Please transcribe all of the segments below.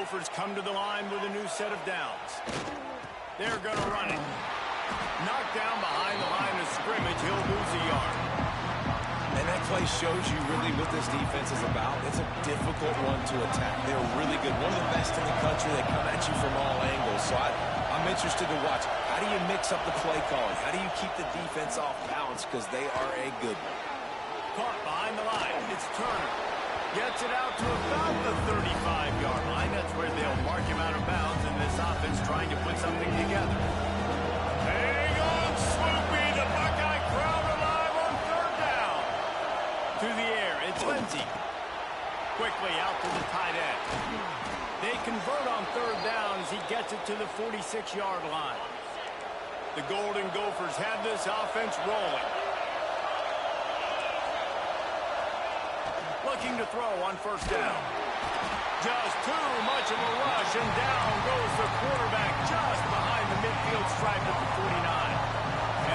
Gophers come to the line with a new set of downs. They're going to run it. Knocked down behind the line of scrimmage. He'll lose a yard. And that play shows you really what this defense is about. It's a difficult one to attack. They're really good. One of the best in the country. They come at you from all angles. So I'm interested to watch. How do you mix up the play calling? How do you keep the defense off balance? Because they are a good one. Caught behind the line. It's Turner. Gets it out to about the 35-yard line. That's where they'll mark him out of bounds in this offense trying to put something together. Hang on, Swoopy. The Buckeye crowd alive on third down. To the air, it's Lindsey. Quickly out to the tight end. They convert on third down as he gets it to the 46-yard line. The Golden Gophers have this offense rolling. Looking to throw on first down. Just too much of a rush, and down goes the quarterback just behind the midfield stripe at the 49.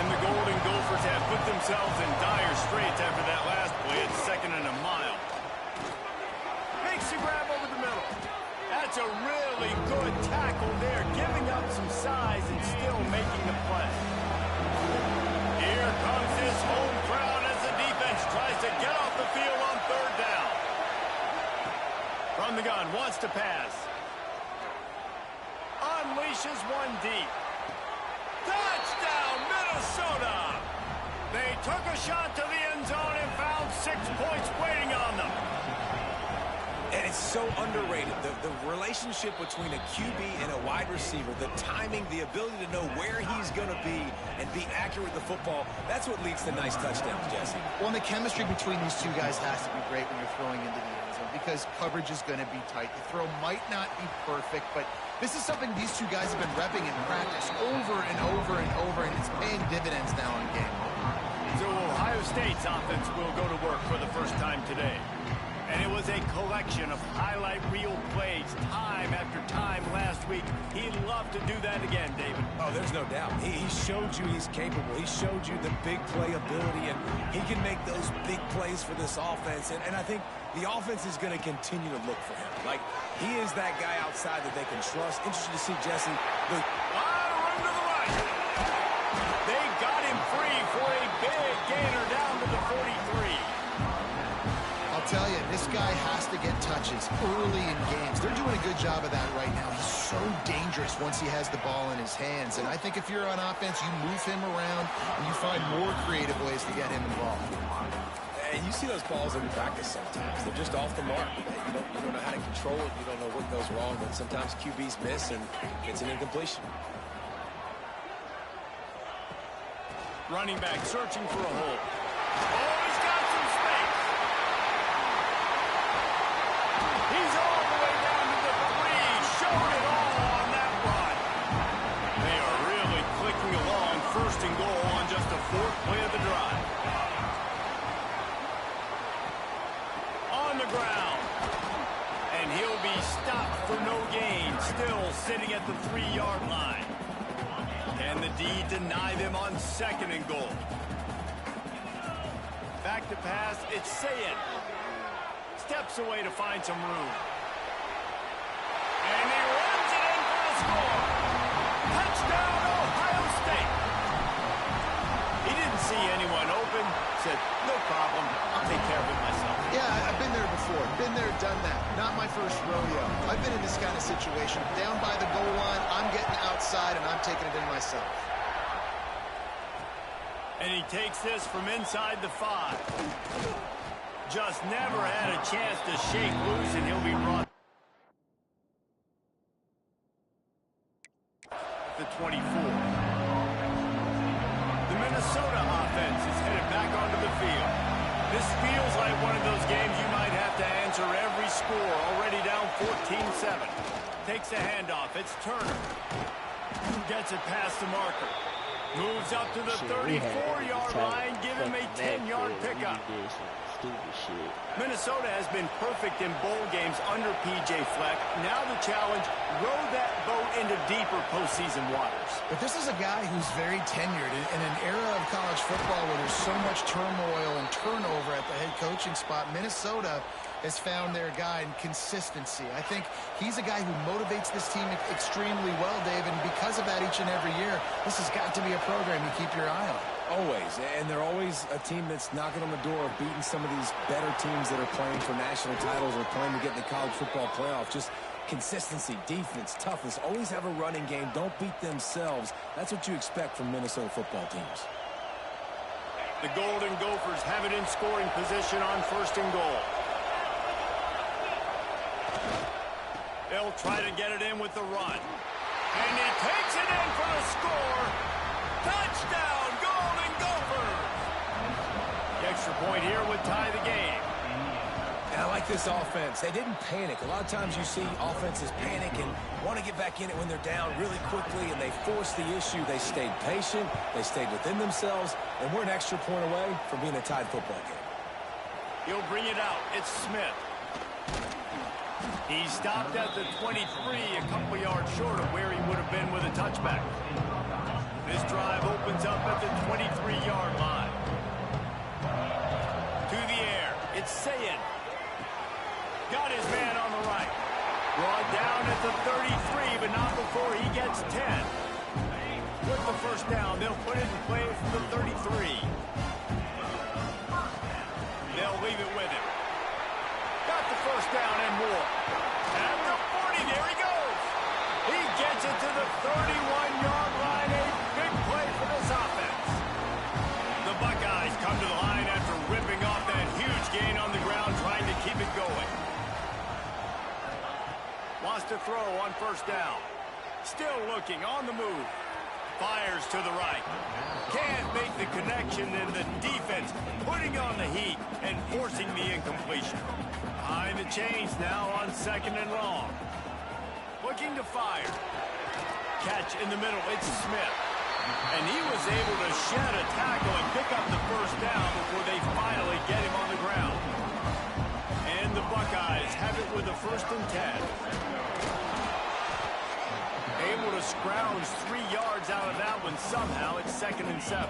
And the Golden Gophers have put themselves in dire straits after that last play. It's 2nd and a mile. Makes the grab over the middle. That's a really good tackle there, giving up some size and still making the play. Here comes this home crowd as the defense tries to get off the field on third down. From the gun, wants to pass. Unleashes one deep. Touchdown, Minnesota! They took a shot to the end zone and found 6 points waiting on them. And it's so underrated. The relationship between a QB and a wide receiver, the timing, the ability to know where he's going to be and be accurate with the football, that's what leads to nice touchdowns, Jesse. Well, and the chemistry between these two guys has to be great when you're throwing into the end zone because coverage is going to be tight. The throw might not be perfect, but this is something these two guys have been repping in practice over and over and over, and it's paying dividends now in game. So Ohio State's offense will go to work for the first time today. And it was a collection of highlight reel plays time after time last week. He'd love to do that again, David. Oh, there's no doubt. He showed you he's capable. He showed you the big play ability, and he can make those big plays for this offense. And I think the offense is going to continue to look for him. Like, he is that guy outside that they can trust. Interested to see, Jesse. Run to the right. They got him free for a big gainer down to the 43. I'll tell you, this guy has to get touches early in games. They're doing a good job of that right now. He's so dangerous once he has the ball in his hands. And I think if you're on offense, you move him around and you find more creative ways to get him involved. And you see those balls in practice sometimes. They're just off the mark. You don't know how to control it. You don't know what goes wrong. But sometimes QBs miss and it's an incompletion. Running back searching for a hole. Oh, he's got some space. He's all the way down to the 3. Showed it all on that run. They are really clicking along. 1st and goal on just the 4th play of the drive. On the ground. And he'll be stopped for no gain. Still sitting at the 3-yard line. And the D deny them on 2nd and goal. Back to pass, it's Sayin. Steps away to find some room. And he runs it in for the score. Touchdown, Ohio State. He didn't see anyone open. Said, no problem, I'll take care of it myself. Yeah, I've been there before. Been there, done that. Not my first rodeo. I've been in this kind of situation. Down by the goal line, I'm getting outside, and I'm taking it in myself. And he takes this from inside the 5. Just never had a chance to shake loose, and he'll be brought the 24. The Minnesota offense is headed back onto the field. This feels like one of those games you might have to answer every score. Already down 14-7. Takes a handoff. It's Turner. Gets it past the marker. Moves up to the 34-yard line. Give him a 10-yard pickup. Minnesota has been perfect in bowl games under P.J. Fleck. Now the challenge, row that boat into deeper postseason waters. But this is a guy who's very tenured in an era of college football where there's so much turmoil and turnover at the head coaching spot. Minnesota has found their guy in consistency. I think he's a guy who motivates this team extremely well, Dave, and because of that each and every year, this has got to be a program you keep your eye on. Always, and they're always a team that's knocking on the door of beating some of these better teams that are playing for national titles or playing to get in the college football playoff. Just consistency, defense, toughness, always have a running game, don't beat themselves. That's what you expect from Minnesota football teams. The Golden Gophers have it in scoring position on 1st and goal. They'll try to get it in with the run. And he takes it in for the score. Touchdown, Golden Gophers! The extra point here would tie the game. And I like this offense. They didn't panic. A lot of times you see offenses panic and want to get back in it when they're down really quickly, and they force the issue. They stayed patient. They stayed within themselves, and we're an extra point away from being a tied football game. He'll bring it out. It's Smith. He stopped at the 23, a couple yards short of where he would have been with a touchback. This drive opens up at the 23-yard line. To the air. It's Sayin. Got his man on the right. Brought down at the 33, but not before he gets 10. With the first down, they'll put it in play from the 33. They'll leave it with him. Got the first down and more. At the 40, there he goes. He gets it to the 31-yard line. A big play for this offense. The Buckeyes come to the line after ripping off that huge gain on the ground, trying to keep it going. Wants to throw on 1st down. Still looking on the move. Fires to the right. Can't make the connection, and the defense putting on the heat and forcing the incompletion. Behind the chains now on 2nd and long. Looking to fire. Catch in the middle. It's Smith. And he was able to shed a tackle and pick up the first down before they finally get him on the ground. And the Buckeyes have it with a 1st and 10. Able to scrounge 3 yards out of that one somehow. It's 2nd and 7.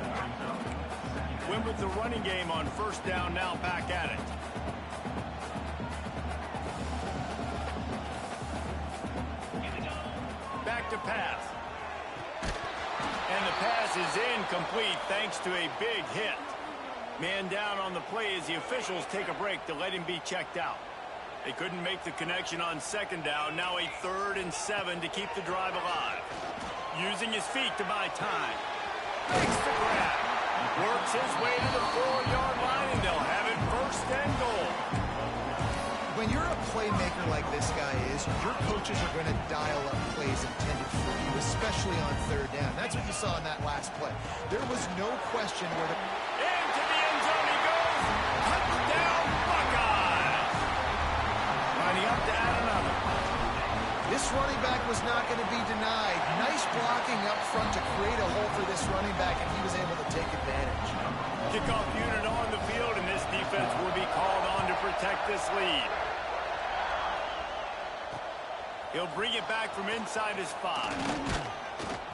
Win with the running game on 1st down, now back at it. Back to pass. And the pass is incomplete thanks to a big hit. Man down on the play as the officials take a break to let him be checked out. They couldn't make the connection on 2nd down. Now a 3rd and 7 to keep the drive alive. Using his feet to buy time. Makes the grab. Works his way to the 4-yard line, and they'll have it 1st and goal. When you're a playmaker like this guy is, your coaches are going to dial up plays intended for you, especially on 3rd down. That's what you saw in that last play. There was no question where the... Into the end zone he goes. Touchdown, Buckeyes. Lining up to add another. This running back was not going to be denied. Nice blocking up front to create a hole for this running back, and he was able to take advantage. Kickoff unit on the field, and this defense will be called on to protect this lead. He'll bring it back from inside his 5.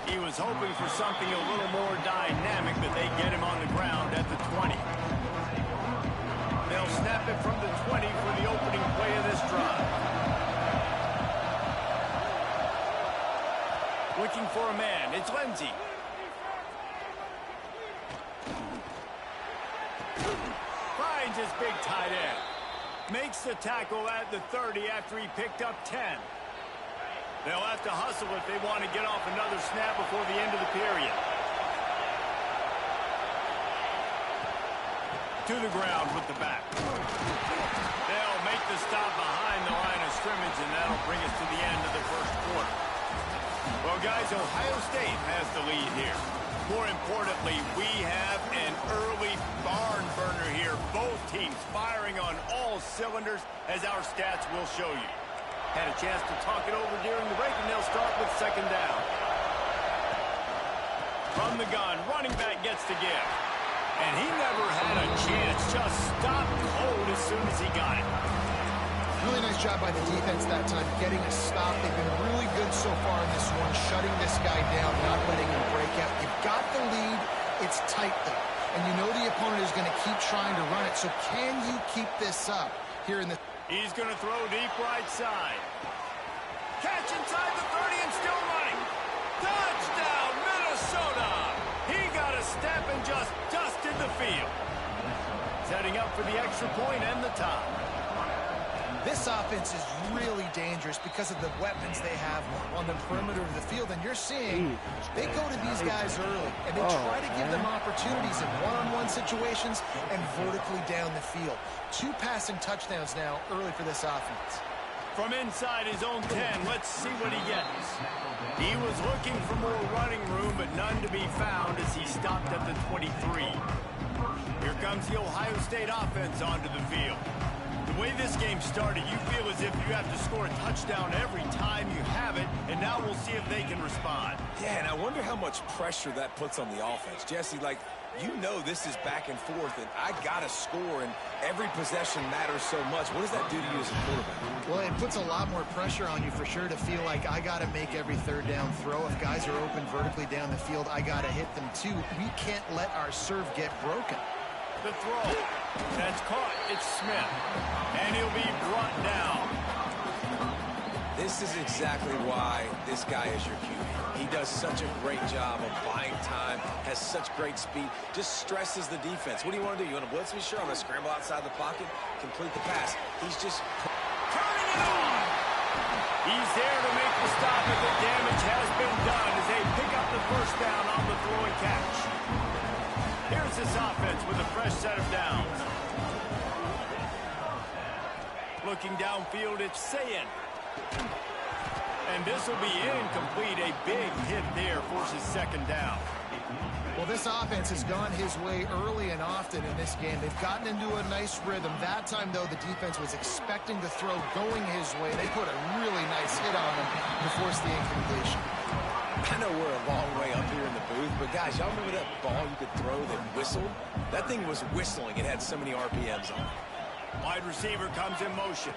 He was hoping for something a little more dynamic, but they get him on the ground at the 20. They'll snap it from the 20 for the opening play of this drive. Looking for a man. It's Lindsey. Finds his big tight end. Makes the tackle at the 30 after he picked up 10. They'll have to hustle if they want to get off another snap before the end of the period. To the ground with the back. They'll make the stop behind the line of scrimmage, and that'll bring us to the end of the 1st quarter. Well, guys, Ohio State has the lead here. More importantly, we have an early barn burner here. Both teams firing on all cylinders, as our stats will show you. Had a chance to talk it over during the break, and they'll start with 2nd down. From the gun, running back gets the give. And he never had a chance, just stopped cold as soon as he got it. Really nice job by the defense that time, getting a stop. They've been really good so far in this one, shutting this guy down, not letting him break out. You've got the lead. It's tight, though. And you know the opponent is going to keep trying to run it. So can you keep this up here in the... He's going to throw deep right side. Catch inside the 30 and still running. Touchdown, Minnesota! He got a step and just dusted the field. Setting up for the extra point and the tie. This offense is really dangerous because of the weapons they have on the perimeter of the field. And you're seeing they go to these guys early, and they try to give them opportunities in one-on-one situations and vertically down the field. 2 passing touchdowns now early for this offense. From inside his own 10, let's see what he gets. He was looking for more running room, but none to be found as he stopped at the 23. Here comes the Ohio State offense onto the field. The way this game started, you feel as if you have to score a touchdown every time you have it, and now we'll see if they can respond. Yeah, and I wonder how much pressure that puts on the offense. Jesse, like, you know this is back and forth, and I got to score, and every possession matters so much. What does that do to you as a quarterback? Well, it puts a lot more pressure on you for sure to feel like I got to make every third down throw. If guys are open vertically down the field, I got to hit them too. We can't let our serve get broken. The throw. That's caught. It's Smith. And he'll be brought down. This is exactly why this guy is your QB. He does such a great job of buying time, has such great speed, just stresses the defense. What do you want to do? You want to blitz me? Sure, I'm going to scramble outside the pocket, complete the pass. He's just turning it on. He's there to make the stop, but the damage has been done as they pick up the first down on the throw and catch. Here's this offense with a fresh set of downs. Looking downfield, it's Sayin. And this will be incomplete. A big hit there forces second down. Well, this offense has gone his way early and often in this game. They've gotten into a nice rhythm. That time, though, the defense was expecting the throw going his way. They put a really nice hit on him to force the incompletion. I know we're a long way up here in the booth, but guys, y'all remember that ball you could throw that whistled? That thing was whistling. It had so many RPMs on it. Wide receiver comes in motion.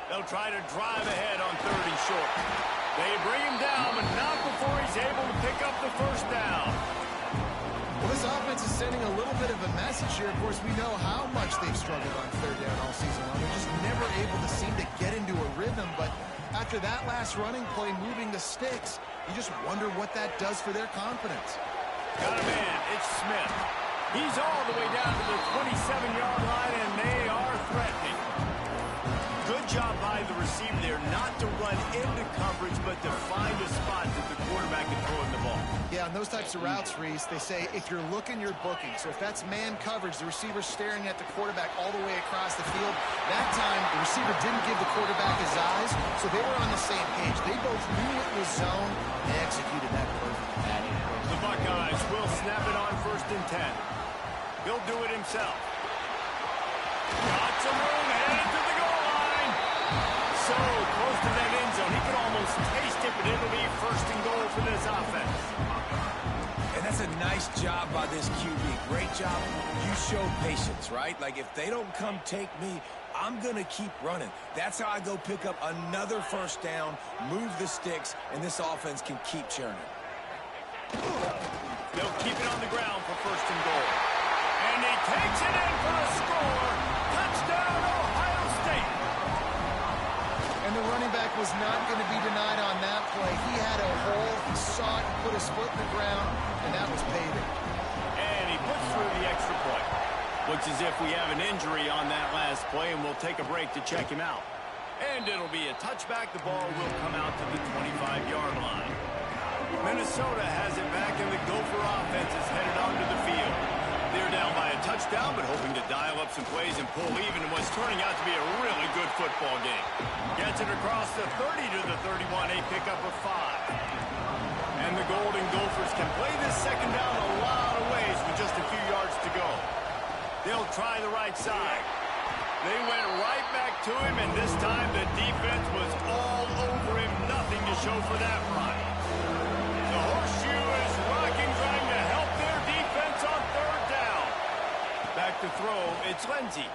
They'll try to drive ahead on 30 short. They bring him down, but not before he's able to pick up the first down. Well, this offense is sending a little bit of a message here. Of course, we know how much they've struggled on third down all season long. They're just never able to seem to get into a rhythm, but after that last running play, moving the sticks, you just wonder what that does for their confidence. Got a man. It's Smith. He's all the way down to the 27-yard line, and they are threatening. Good job by the receiver there not to run into coverage, but to find a spot that the quarterback can throw in the ball. Yeah, on those types of routes, Reese, they say if you're looking, you're booking. So if that's man coverage, the receiver's staring at the quarterback all the way across the field. That time, the receiver didn't give the quarterback his eyes, so they were on the same page. They both knew it was zone. They executed that perfectly. The Buckeyes will snap it on 1st and 10. He'll do it himself. Got some room, headed to the goal line. So close to that end zone. He could almost taste it, but it'll be 1st and goal for this offense. And that's a nice job by this QB. Great job. You show patience, right? Like, if they don't come take me, I'm going to keep running. That's how I go pick up another first down, move the sticks, and this offense can keep churning. They'll keep it on the ground for 1st and goal. And he takes it in for a score. Touchdown, Ohio State. And the running back was not going to be denied on that play. He had a hole, he saw it, put his foot in the ground, and that was paving. And he puts through the extra point. Looks as if we have an injury on that last play, and we'll take a break to check him out. And it'll be a touchback. The ball will come out to the 25-yard line. Minnesota has it back, and the Gopher offense is headed onto the field. They're down by a touchdown, but hoping to dial up some plays and pull even in what's turning out to be a really good football game. Gets it across the 30 to the 31, a pickup of 5. And the Golden Gophers can play this second down a lot of ways with just a few yards to go. They'll try the right side. They went right back to him, and this time the defense was all over him. Nothing to show for that run. The horseshoe is rocking, trying to help their defense on 3rd down. Back to throw, it's Lindsey.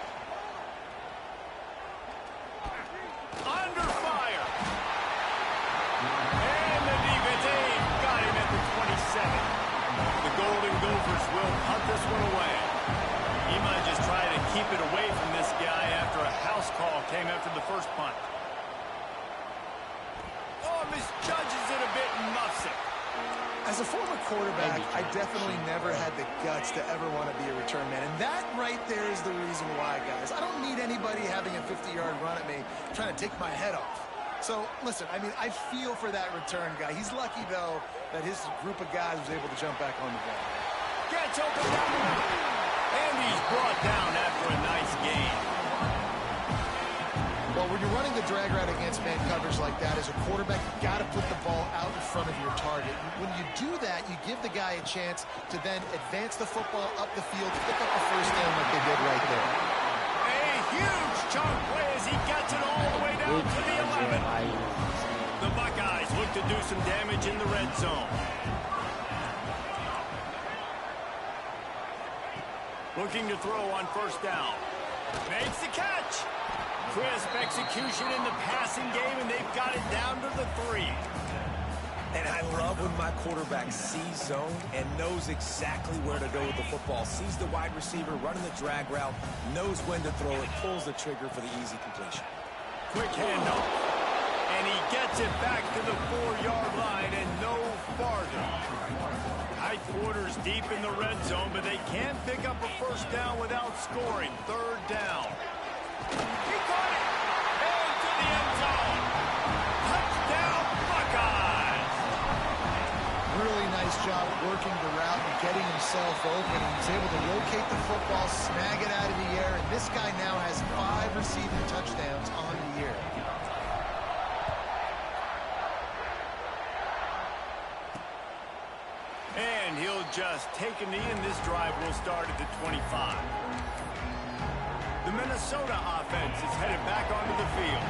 Under fire. And the defense got him at the 27. The Golden Gophers will punt this one away. He might just try to keep it away from this guy after a house house call came after the first punt. Oh, misjudges it a bit and muffs it. As a former quarterback, I definitely never had the guts to ever want to be a return man. And that right there is the reason why, guys. I don't need anybody having a 50-yard run at me trying to take my head off. So, listen, I mean, I feel for that return guy. He's lucky, though, that his group of guys was able to jump back on the ball. Gets open down the middle. And he's brought down after a nice gain. Well, when you're running the drag route against man coverage like that, as a quarterback, you've got to put the ball out in front of your target. When you do that, you give the guy a chance to then advance the football up the field, pick up a first down like they did right there. A huge chunk play as he gets it all the way down to the 11. The Buckeyes look to do some damage in the red zone. Looking to throw on first down. Makes the catch. Crisp execution in the passing game, and they've got it down to the 3. And I love when my quarterback sees zone and knows exactly where to go with the football. Sees the wide receiver running the drag route, knows when to throw it, pulls the trigger for the easy completion. Quick handoff. And he gets it back to the 4-yard line and no farther. Tight quarters deep in the red zone, but they can't pick up a first down without scoring. Third down. He caught it! Into the end zone! Touchdown, Buckeyes! Really nice job working the route and getting himself open. He's able to locate the football, snag it out of the air, and this guy now has 5 receiving touchdowns on the year. And he'll just take a knee, and this drive will start at the 25. The Minnesota offense is headed back onto the field.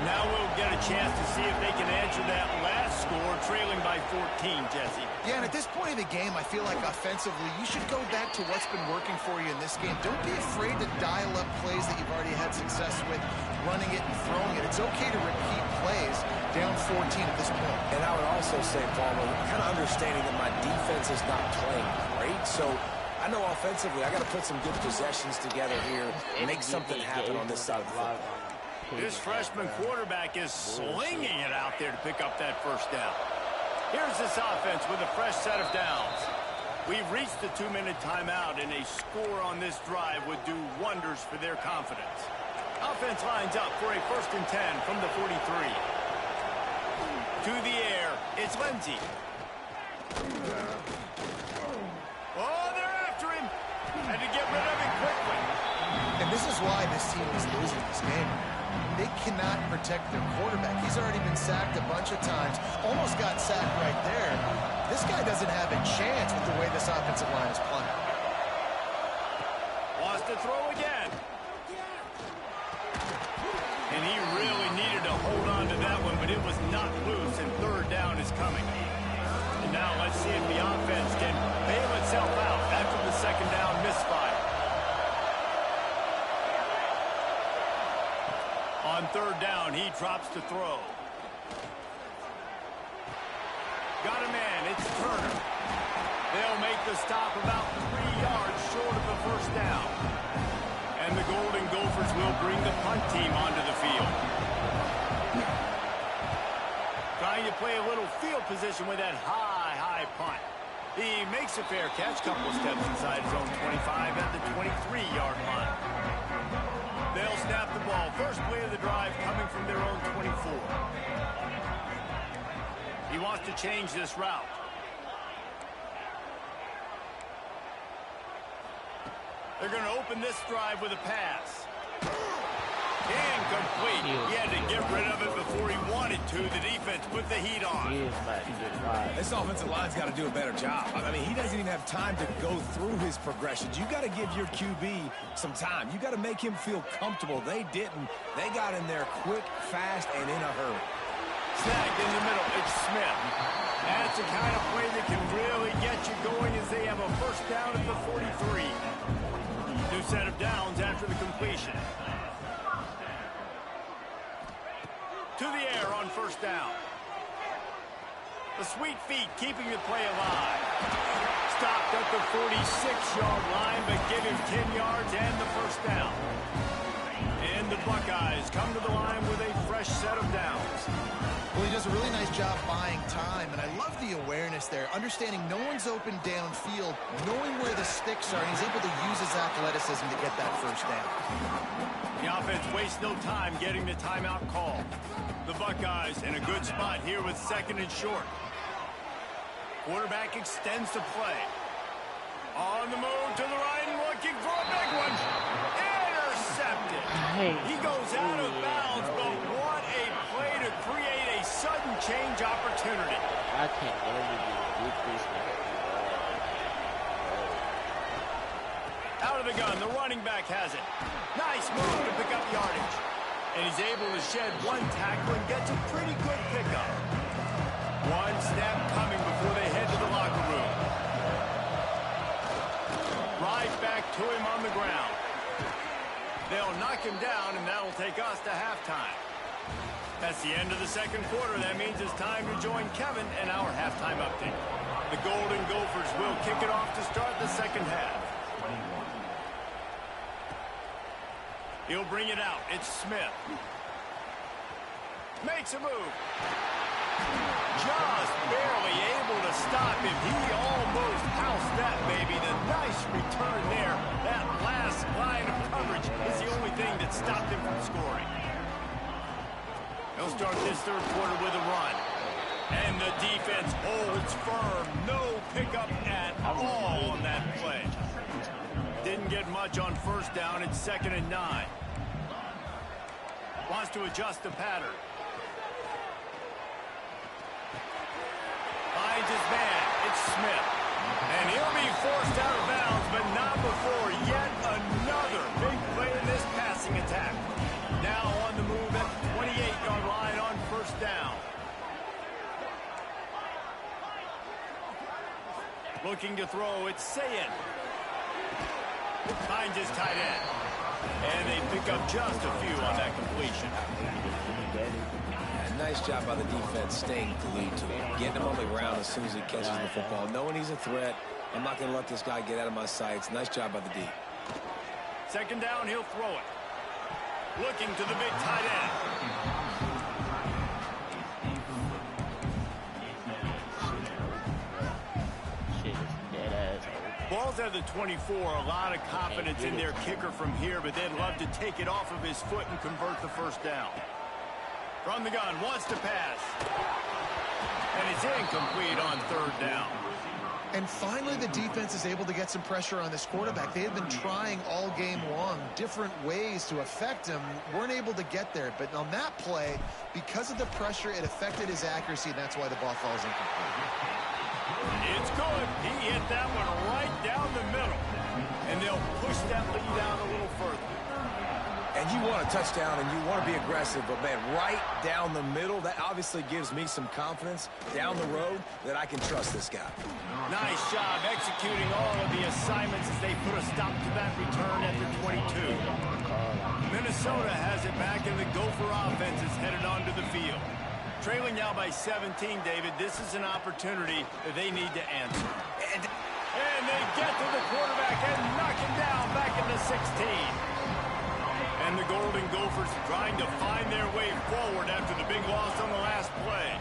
Now we'll get a chance to see if they can answer that last score, trailing by 14, Jesse. Yeah, and at this point of the game, I feel like offensively, you should go back to what's been working for you in this game. Don't be afraid to dial up plays that you've already had success with, running it and throwing it. It's okay to repeat plays down 14 at this point. And I would also say, Palmer, kind of understanding that my defense is not playing great, so I know offensively I got to put some good possessions together here and make something happen on this side of the football. This freshman quarterback is slinging it out there to pick up that first down. Here's this offense with a fresh set of downs. We've reached the 2-minute timeout, and a score on this drive would do wonders for their confidence. Offense lines up for a 1st and 10 from the 43. To the air, it's Lindsey. Oh, they're after him. Had to get rid of him quickly. And this is why this team is losing this game. They cannot protect their quarterback. He's already been sacked a bunch of times. Almost got sacked right there. This guy doesn't have a chance with the way this offensive line is playing. Wants to throw again. And he really needed to hold on to that one, but it was not loose, and third down is coming. And now let's see if the offense can bail itself out after the second down misfire. On third down, he drops to throw. Got a man, it's Turner. They'll make the stop about 3 yards short of the first down. And the Golden Gophers will bring the punt team onto the field. Trying to play a little field position with that high punt. He makes a fair catch, couple of steps inside his own 25 at the 23-yard line. They'll snap the ball. First play of the drive coming from their own 24. He wants to change this route. They're going to open this drive with a pass. Incomplete. He had to get rid of it before he wanted to. The defense put the heat on. This offensive line's got to do a better job. I mean, he doesn't even have time to go through his progressions. You got to give your QB some time. You got to make him feel comfortable. They didn't. They got in there quick, fast, and in a hurry. Snagged in the middle. It's Smith. That's the kind of play that can really get you going as they have a first down at the 43. New set of downs after the completion. To the air on first down. The sweet feet keeping the play alive. Stopped at the 46-yard line, but give him 10 yards and the first down. And the Buckeyes come to the line with a fresh set of downs. Well, he does a really nice job buying time, and I love the awareness there, understanding no one's open downfield, knowing where the sticks are, and he's able to use his athleticism to get that first down. The offense wastes no time getting the timeout call. The Buckeyes in a good spot here with 2nd and short. Quarterback extends the play. On the move to the right and looking for a big one. Intercepted. He goes out of bounds, but what a play to create a sudden change opportunity. I can't believe you did this. Out of the gun, the running back has it. Nice move to pick up yardage. And he's able to shed one tackle and gets a pretty good pickup. One snap coming before they head to the locker room. Right back to him on the ground. They'll knock him down, and that'll take us to halftime. That's the end of the 2nd quarter. That means it's time to join Kevin and our halftime update. The Golden Gophers will kick it off to start the 2nd half. He'll bring it out. It's Smith. Makes a move. Just barely able to stop him. He almost housed that baby. The nice return there. That last line of coverage is the only thing that stopped him from scoring. They'll start this 3rd quarter with a run. And the defense holds firm. No pickup at all on that play. Didn't get much on 1st down. It's 2nd and 9. Wants to adjust the pattern. Finds his man. It's Smith. And he'll be forced out of bounds, but not before yet another big play in this passing attack. Now on the move at the 28-yard line on 1st down. Looking to throw, it's Sayin. Finds his tight end. And they pick up just a few on that completion. Yeah, nice job by the defense staying glued to him. Getting him on the ground as soon as he catches the football. Knowing he's a threat, I'm not going to let this guy get out of my sights. Nice job by the D. 2nd down, he'll throw it. Looking to the big tight end. Ball's at the 24. A lot of confidence in their kicker from here, but they'd love to take it off of his foot and convert the 1st down. From the gun, wants to pass. And it's incomplete on 3rd down. And finally, the defense is able to get some pressure on this quarterback. They had been trying all game long different ways to affect him. Weren't able to get there. But on that play, because of the pressure, it affected his accuracy, and that's why the ball falls incomplete. It's good. He hit that one right down the middle. And they'll push that lead out a little further. And you want a touchdown and you want to be aggressive, but, man, right down the middle, that obviously gives me some confidence down the road that I can trust this guy. Nice job executing all of the assignments as they put a stop to that return at the 22. Minnesota has it back, and the Gopher offense is headed onto the field. Trailing now by 17, David. This is an opportunity that they need to answer. And they get to the quarterback and knock him down back into 16. And the Golden Gophers trying to find their way forward after the big loss on the last play.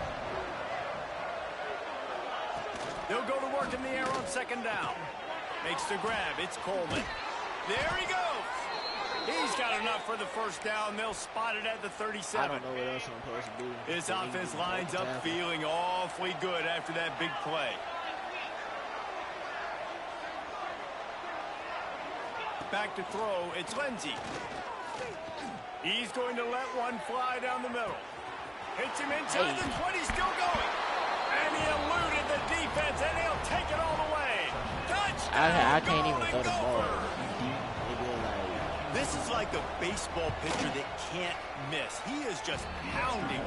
They'll go to work in the air on 2nd down. Makes the grab. It's Coleman. There he goes. He's got enough for the 1st down. They'll spot it at the 37. I don't know what else I'm supposed to do. His offense lines up feeling awfully good after that big play. Back to throw. It's Lindsey. He's going to let one fly down the middle. Hits him inside the 20, still going. And he eluded the defense, and he'll take it all the way. Touchdown, I can't even throw the ball. This is like a baseball pitcher that can't miss. He is just pounding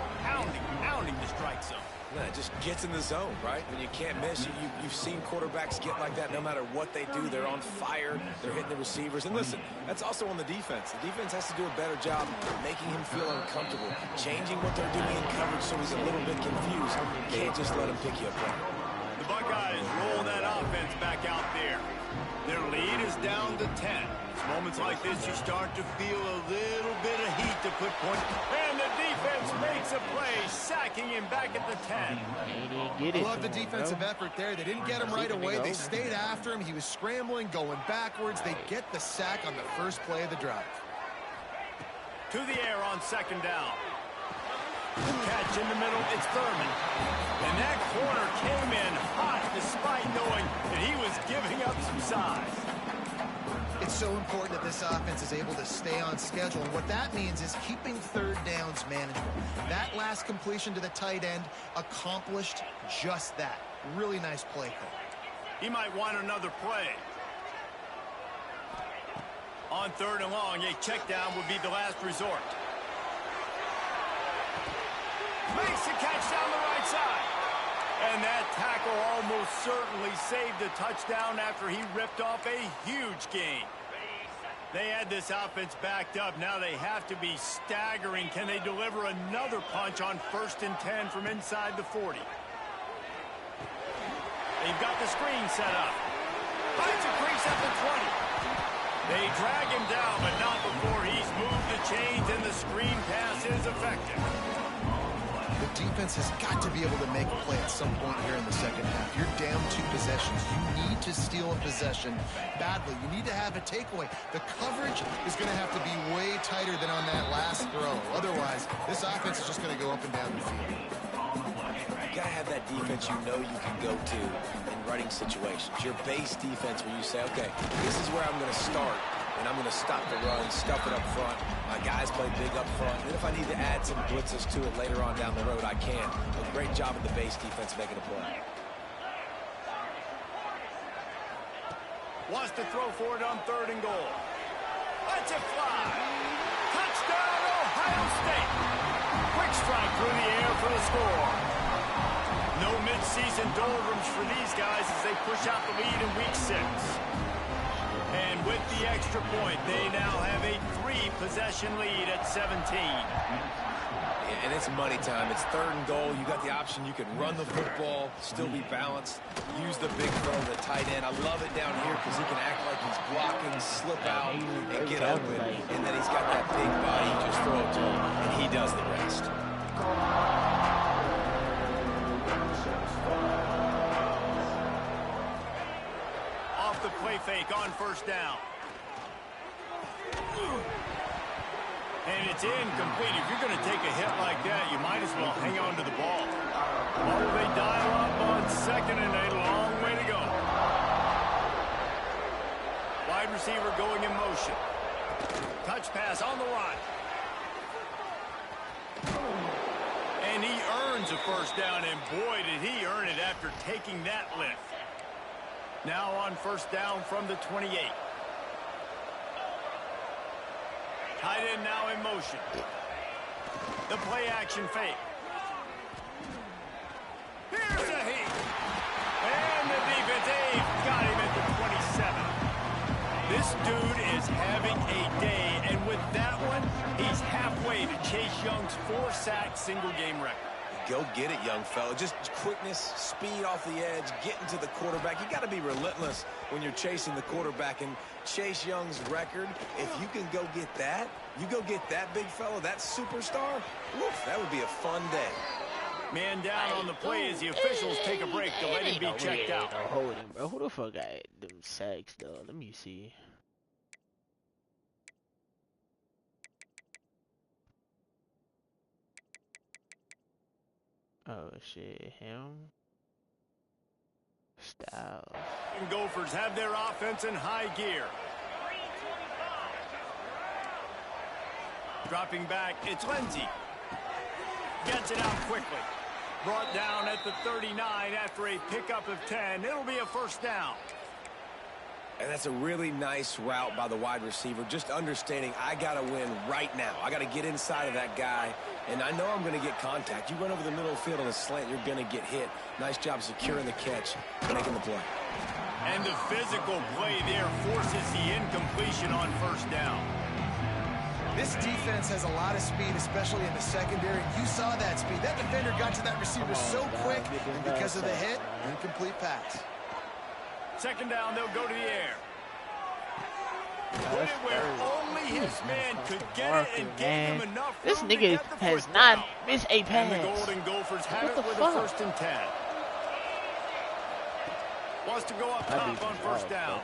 the strike zone. Yeah, it just gets in the zone, right? When you can't miss, you've seen quarterbacks get like that no matter what they do. They're on fire. They're hitting the receivers. And listen, that's also on the defense. The defense has to do a better job making him feel uncomfortable, changing what they're doing in coverage so he's a little bit confused. Can't just let him pick you apart. The Buckeyes roll that offense back out there. Their lead is down to 10. Moments like this, you start to feel a little bit of heat to put points. And the defense makes a play, sacking him back at the 10. I love the defensive effort there. They didn't get him right away. They stayed after him. He was scrambling, going backwards. They get the sack on the first play of the drive. To the air on second down. Catch in the middle, it's Thurman. And that corner came in hot despite knowing that he was giving up some size. It's so important that this offense is able to stay on schedule. And what that means is keeping third downs manageable. That last completion to the tight end accomplished just that. Really nice play call. He might want another play. On third and long, a check down would be the last resort. Makes the catch down the right side. And that tackle almost certainly saved a touchdown after he ripped off a huge gain. They had this offense backed up. Now they have to be staggering. Can they deliver another punch on 1st and 10 from inside the 40? They've got the screen set up. Finds a crease at the 20. They drag him down, but not before he's moved the chains, and the screen pass is effective. The defense has got to be able to make a play at some point here in the second half. You're down 2 possessions. You need to steal a possession badly. You need to have a takeaway. The coverage is going to have to be way tighter than on that last throw. Otherwise, this offense is just going to go up and down the field. You got to have that defense you know you can go to in running situations. Your base defense where you say, okay, this is where I'm going to start. And I'm going to stop the run, stuff it up front. My guys play big up front. And if I need to add some blitzes to it later on down the road, I can. A great job of the base defense making a play. Wants to throw for it on 3rd and goal. Let's it fly. Touchdown, Ohio State. Quick strike through the air for the score. No midseason doldrums for these guys as they push out the lead in week 6. And with the extra point, they now have a 3-possession lead at 17. And it's money time. It's 3rd and goal. You got the option. You can run the football, still be balanced, use the big throw, the tight end. I love it down here because he can act like he's blocking, slip out, and get open. And then he's got that big body. You just throw it to him, and he does the rest. The play fake on 1st down. And it's incomplete. If you're going to take a hit like that, you might as well hang on to the ball. Oh, they dial up on 2nd and a long way to go. Wide receiver going in motion. Touch pass on the line. And he earns a 1st down, and boy, did he earn it after taking that lift. Now on 1st down from the 28. Tight end now in motion. The play action fake. Here's a heat. And the defense, they've got him at the 27. This dude is having a day. And with that one, he's halfway to Chase Young's 4-sack single-game record. Go get it, young fella. Just quickness, speed off the edge, getting to the quarterback. You got to be relentless when you're chasing the quarterback. And Chase Young's record, if you can go get that, you go get that big fella, that superstar, woof, that would be a fun day. Man down on the play as the officials take a break to let him be checked out. Hold him, bro. Who the fuck got them sacks, though? Let me see. Oh shit, him. Styles. And Gophers have their offense in high gear. Dropping back, it's Lindsey. Gets it out quickly. Brought down at the 39 after a pickup of 10. It'll be a 1st down. And that's a really nice route by the wide receiver, just understanding I got to win right now. I got to get inside of that guy, and I know I'm going to get contact. You run over the middle of the field on a slant, you're going to get hit. Nice job securing the catch, making the play. And the physical play there forces the incompletion on 1st down. This defense has a lot of speed, especially in the secondary. You saw that speed. That defender got to that receiver so quick, and because of the hit, incomplete pass. 2nd down, they'll go to the air. Put it where only his man could get it and gave him enough This room to nigga get the has foot not down. missed a And the pass. Golden Gophers have What it the with fuck? a 1st and 10. Wants to go up top on 1st down.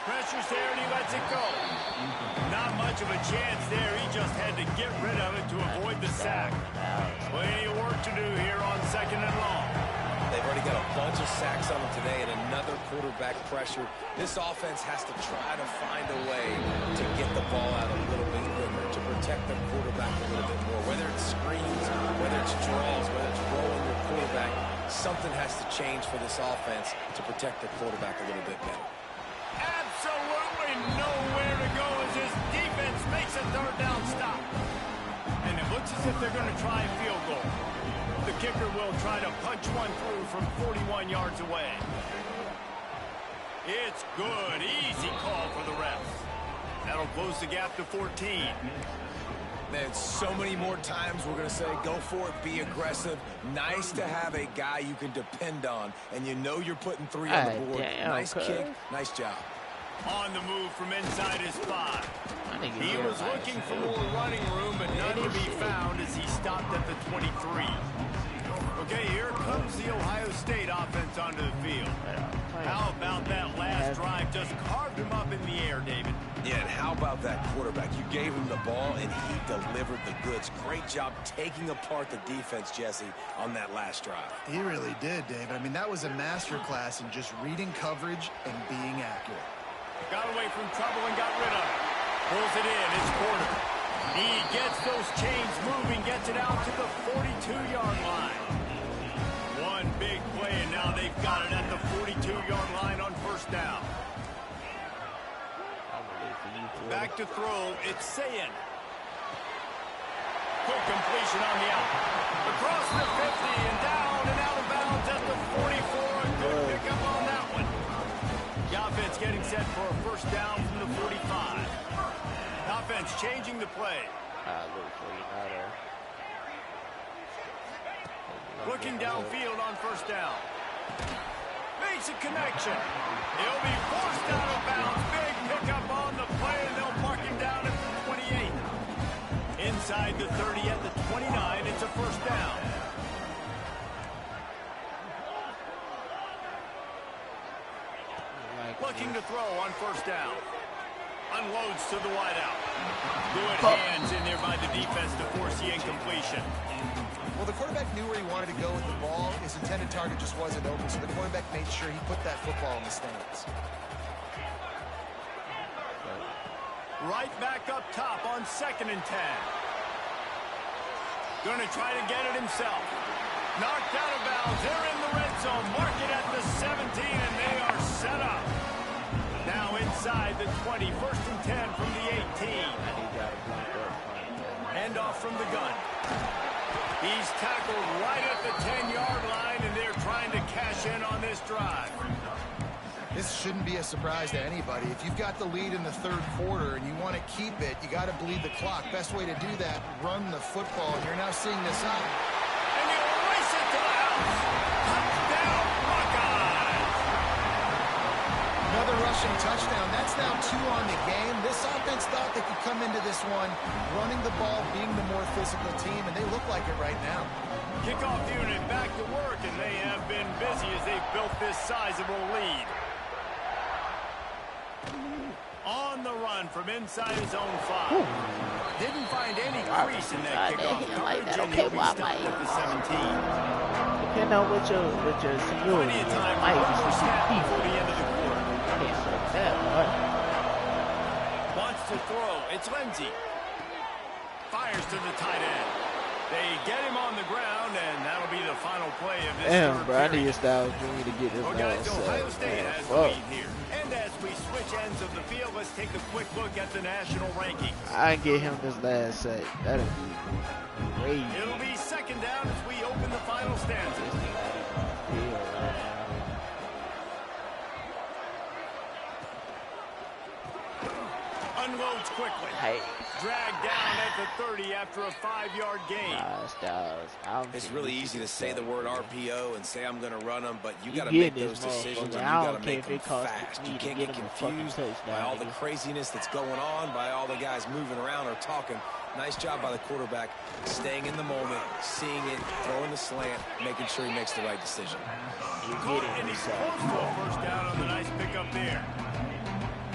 Pressure's there and he lets it go. Not much of a chance there. He just had to get rid of it to avoid the sack. Plenty of work to do here on 2nd and long. They've already got a bunch of sacks on them today and another quarterback pressure. This offense has to try to find a way to get the ball out a little bit quicker, to protect their quarterback a little bit more. Whether it's screens, whether it's draws, whether it's rolling your quarterback, something has to change for this offense to protect their quarterback a little bit better. Absolutely nowhere to go as his defense makes a 3rd down stop. And it looks as if they're going to try a field goal. The kicker will try to punch one through from 41 yards away. It's good. Easy call for the refs. That'll close the gap to 14. Man, so many more times we're going to say, go for it, be aggressive. Nice to have a guy you can depend on, and you know you're putting 3 on the board. Nice kick, nice job. On the move from inside his 5. He was looking for more running room, but none to be found as he stopped at the 23. Okay, here comes the Ohio State offense onto the field. How about that last drive? Just carved him up in the air, David. Yeah, and how about that quarterback? You gave him the ball, and he delivered the goods. Great job taking apart the defense, Jesse, on that last drive. He really did, David. I mean, that was a masterclass in just reading coverage and being accurate. Got away from trouble and got rid of it. Pulls it in. It's Porter. He gets those chains moving, gets it out to the 42-yard line. One big play, and now they've got it at the 42-yard line on 1st down. Back to throw. It's Sayin. Good completion on the out. Across the 50 and down and out of bounds at the 44. Good pickup on that one. The offense getting set for a 1st down from the 45. Offense changing the play. Looking downfield on 1st down. Makes a connection. He'll be forced out of bounds. Big pickup on the play, and they'll mark him down at the 28. Inside the 30 at the 29. It's a 1st down. Looking to throw on 1st down. Unloads to the wideout. Good hands in there by the defense to force the incompletion. Well, the quarterback knew where he wanted to go with the ball. His intended target just wasn't open, so the quarterback made sure he put that football in the stands. Right back up top on 2nd and 10. Going to try to get it himself. Knocked out of bounds. They're in the red zone. Mark it at the 17, and they are set up. Now inside the 20. 1st and 10 from the 18. Hand off from the gun. He's tackled right at the 10-yard line, and they're trying to cash in on this drive. This shouldn't be a surprise to anybody. If you've got the lead in the 3rd quarter and you want to keep it, you got to bleed the clock. Best way to do that, run the football. And you're now seeing this up. And he'll race it to the house. Touchdown, Buckeyes! Another rushing touchdown. That's now 2 on the game. This offense thought they could come into this one running the ball, being the more physical team, and they look like it right now. Kickoff unit back to work, and they have been busy as they've built this sizable lead. On the run from inside his own 5. Didn't find any crease in that kickoff coverage, and he'll be stopped at the 17. Depending on what your seniority Plenty of is, time might for just first see down people. before the end of the quarter. Can't say that, but Wants to throw. It's Lindsey. Fires to the tight end. They get him on the ground, and that'll be the final play of this damn, third bro, I period. need Styles Jr. to get this Well, guys, last Ohio sack, State man. has the Fuck. lead here. And as we switch ends of the field, let's take a quick look at the national rankings. I get him this last sack. That'd be great. It'll be 2nd down as we open the final stanza. A Unloads quickly. Hey. Dragged down at the 30 after a 5-yard gain. It's really easy to say the word RPO and say I'm going to run them, but you got to You make get those this decisions motherfucker. and I you don't got to care make if them it costs fast. me You to can't get get him a fucking confused by touchdown, all the nigga. craziness that's going on, by all the guys moving around or talking. Nice job by the quarterback, staying in the moment, seeing it, throwing the slant, making sure he makes the right decision. Caught, and he's close to a first down on the nice pickup there.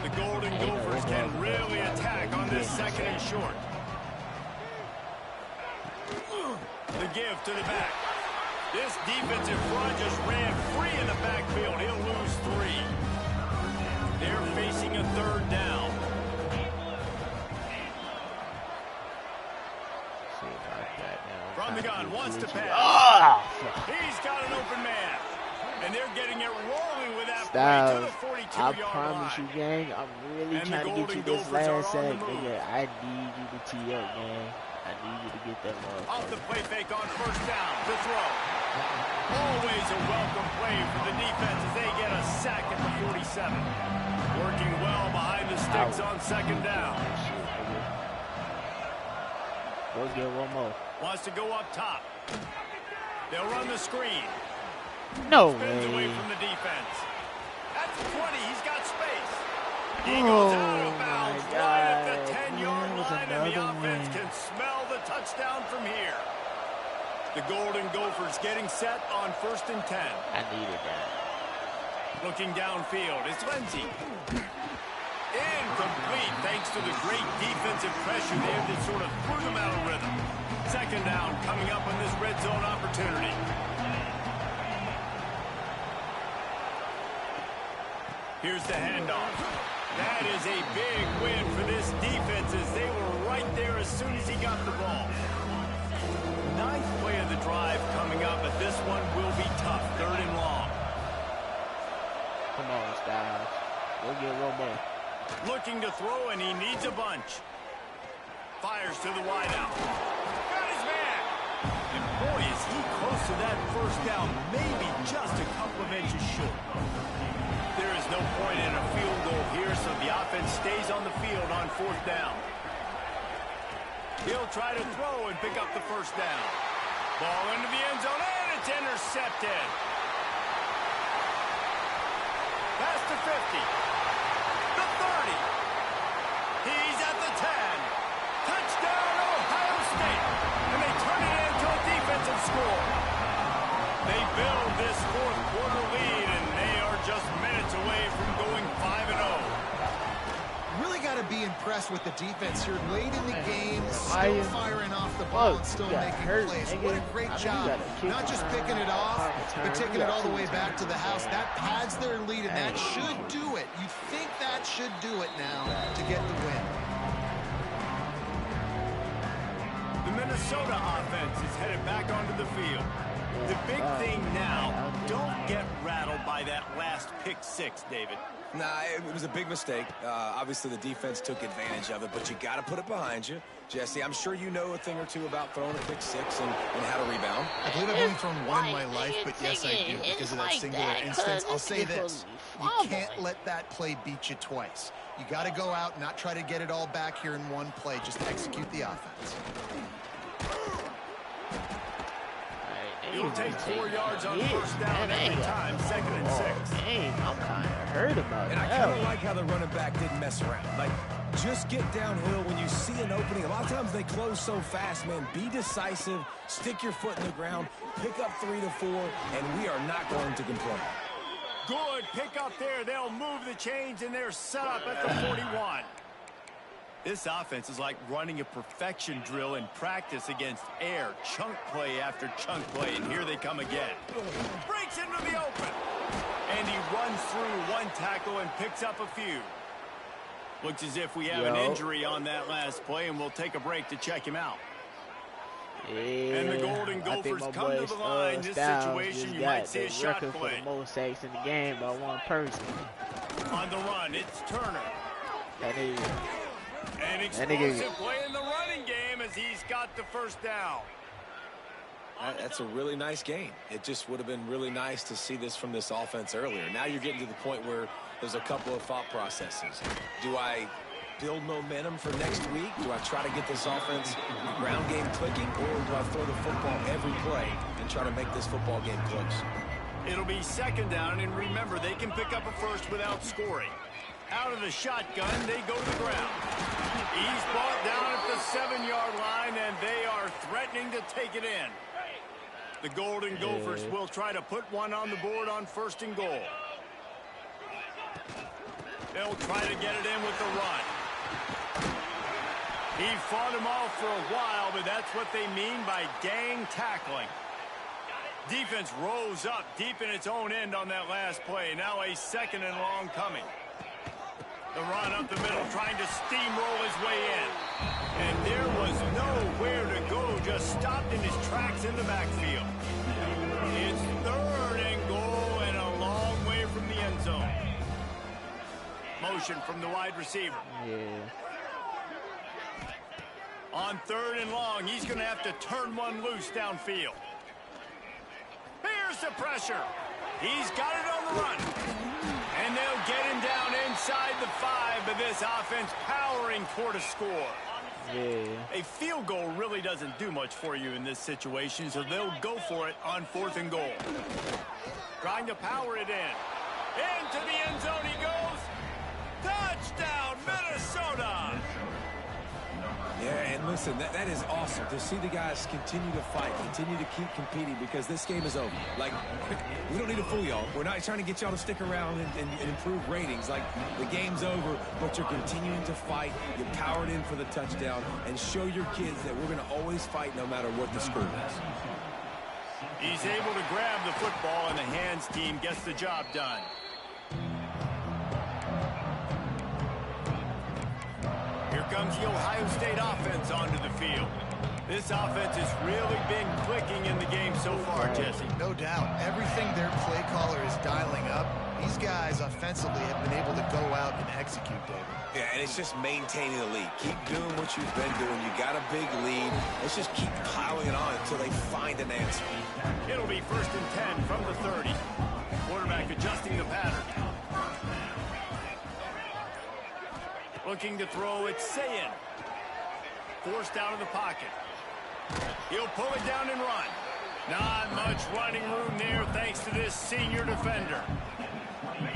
The Golden Gophers can really attack on this second and short. The give to the back. This defensive front just ran free in the backfield. He'll lose 3. They're facing a third down. From the gun, wants to pass. He's got an open man. And they're getting it rolling with that play to the 42-yard line. I promise you, gang, I'm really trying to get you this last sack, nigga. I need you to tee up, gang. I need you to get that motherfucker. Off the play fake on first down to throw. Always a welcome play for the defense as they get a sack at the 47. Working well behind the sticks on second down. Go get one more. Wants to go up top. They'll run the screen. No Spins away way. from the defense. At the 20, he's got space. He goes out of bounds right at the 10-yard line, and the offense can smell the touchdown from here. The Golden Gophers getting set on first and 10. I needed that. Looking downfield, it's Lindsey. Incomplete thanks to the great defensive pressure there that sort of threw them out of rhythm. Second down coming up on this red zone opportunity. Here's the handoff. That is a big win for this defense as they were right there as soon as he got the ball. 9th play of the drive coming up, but this one will be tough. 3rd and long. Come on, Styles. Go get one more. Looking to throw, and he needs a bunch. Fires to the wideout. Got his man. And boy, is he close to that first down. Maybe just a couple of inches short. There is no point in a field goal here, so the offense stays on the field on 4th down. He'll try to throw and pick up the first down. Ball into the end zone, and it's intercepted. Past the 50. The 30. He's at the 10. Touchdown, Ohio State. And they turn it into a defensive score. They build this 4th quarter lead, and they are just minutes away from going 5-0. Really got to be impressed with the defense here late in the game, still firing off the ball and still making plays. What a great job. Not just picking it off, but taking it all the way back to the house. That pads their lead, and that should do it. You think that should do it now to get the win. The Minnesota offense is headed back onto the field. The big thing now, don't get rattled by that last pick 6, David. Nah, it was a big mistake. Obviously, the defense took advantage of it, but you got to put it behind you. Jesse, I'm sure you know a thing or two about throwing a pick 6 and how to rebound. I believe I've only thrown one in my life, but yes, I do, because of that singular instance. I'll say this. You can't let that play beat you twice. You got to go out and not try to get it all back here in one play. Just execute the offense. He'll take 4 yards on first down every time, 2nd and 6. Dang, I'm kind of hurt about And that. I kind of like how the running back didn't mess around. Like, just get downhill when you see an opening. A lot of times they close so fast, man. Be decisive, stick your foot in the ground, pick up 3 to 4, and we are not going to complain. Good pick up there. They'll move the chains, and they're set up at the 41. This offense is like running a perfection drill in practice against air. Chunk play after chunk play, and here they come again. Breaks into the open. And he runs through one tackle and picks up a few. Looks as if we have an injury on that last play, and we'll take a break to check him out. Yeah, And the Golden Gophers come to the line. This situation, you might see a shot play. For the most sacks in the game by one person. On the run, it's Turner. That is. An explosive play in the running game as he's got the first down. That's a really nice game. It just would have been really nice to see this from this offense earlier. Now you're getting to the point where there's a couple of thought processes. Do I build momentum for next week? Do I try to get this offense, the ground game clicking, or do I throw the football every play and try to make this football game close? It'll be second down, and remember, they can pick up a first without scoring. Out of the shotgun, they go to the ground. He's brought down at the 7-yard line, and they are threatening to take it in. The Golden Gophers will try to put one on the board on 1st and goal. They'll try to get it in with the run. He fought him off for a while, but that's what they mean by gang tackling. Defense rose up deep in its own end on that last play. Now a 2nd and long coming. The run up the middle, trying to steamroll his way in. And there was nowhere to go, just stopped in his tracks in the backfield. It's 3rd and goal and a long way from the end zone. Motion from the wide receiver. On 3rd and long, he's going to have to turn one loose downfield. Here's the pressure. He's got it on the run. And they'll get him down inside the 5, but this offense powering toward a score. A field goal really doesn't do much for you in this situation, so they'll go for it on 4th and goal. Trying to power it in. Into the end zone he goes. Touchdown, Minnesota! Yeah, and listen, that is awesome to see the guys continue to fight, continue to keep competing, because this game is over. Like, we don't need to fool y'all. We're not trying to get y'all to stick around and improve ratings. Like, the game's over, but you're continuing to fight. You powered in for the touchdown, and show your kids that we're going to always fight no matter what the score is. He's able to grab the football, and the hands team gets the job done. Here comes the Ohio State offense onto the field. This offense has really been clicking in the game so far, Jesse. No doubt. Everything their play caller is dialing up, these guys offensively have been able to go out and execute, David. Yeah, and it's just maintaining the lead. Keep doing what you've been doing. You got a big lead. Let's just keep piling it on until they find an answer. It'll be 1st and 10 from the 30. Quarterback adjusting the pattern. Looking to throw, it's Sayin. Forced out of the pocket. He'll pull it down and run. Not much running room there thanks to this senior defender.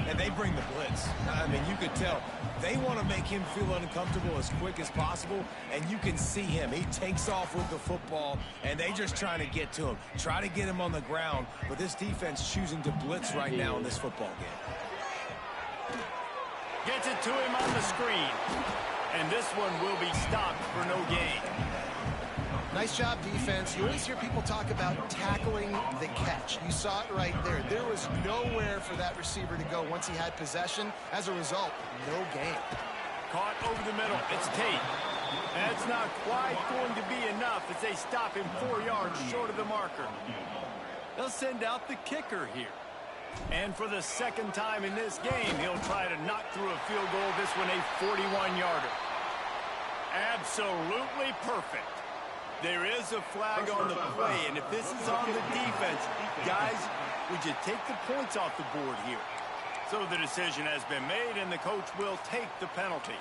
And they bring the blitz. I mean, you could tell they want to make him feel uncomfortable as quick as possible, and you can see him. He takes off with the football, and they just trying to get to him, try to get him on the ground, but this defense choosing to blitz right now in this football game. Gets it to him on the screen. And this one will be stopped for no gain. Nice job, defense. You always hear people talk about tackling the catch. You saw it right there. There was nowhere for that receiver to go once he had possession. As a result, no gain. Caught over the middle. It's Tate. That's not quite going to be enough as they stop him 4 yards short of the marker. They'll send out the kicker here. And for the 2nd time in this game, he'll try to knock through a field goal, this one a 41-yarder. Absolutely perfect. There is a flag on the play, and if this is on the defense, guys, would you take the points off the board here? So the decision has been made, and the coach will take the penalty.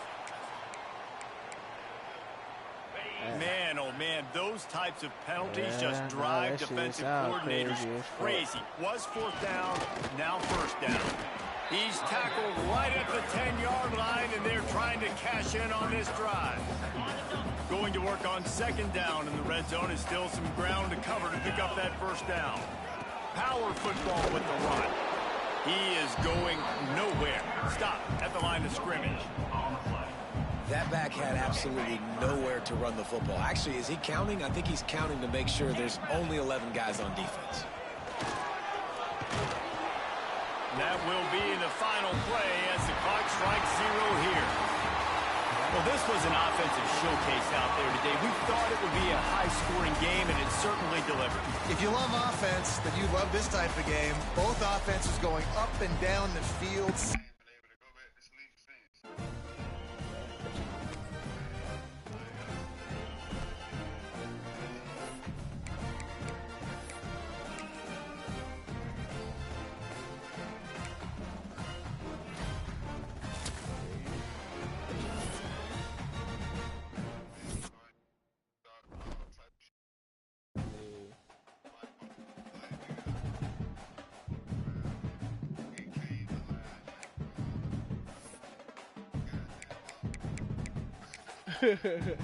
Man, oh man, those types of penalties just drive defensive coordinators crazy. Was 4th down, now 1st down. He's tackled right at the 10-yard line, and they're trying to cash in on this drive. Going to work on 2nd down in the red zone is still some ground to cover to pick up that 1st down. Power football with the run. He is going nowhere. Stop at the line of scrimmage. That back had absolutely nowhere to run the football. Actually, is he counting? I think he's counting to make sure there's only 11 guys on defense. That will be the final play as the clock strikes 0 here. Well, this was an offensive showcase out there today. We thought it would be a high-scoring game, and it certainly delivered. If you love offense, then you love this type of game. Both offenses going up and down the field. it.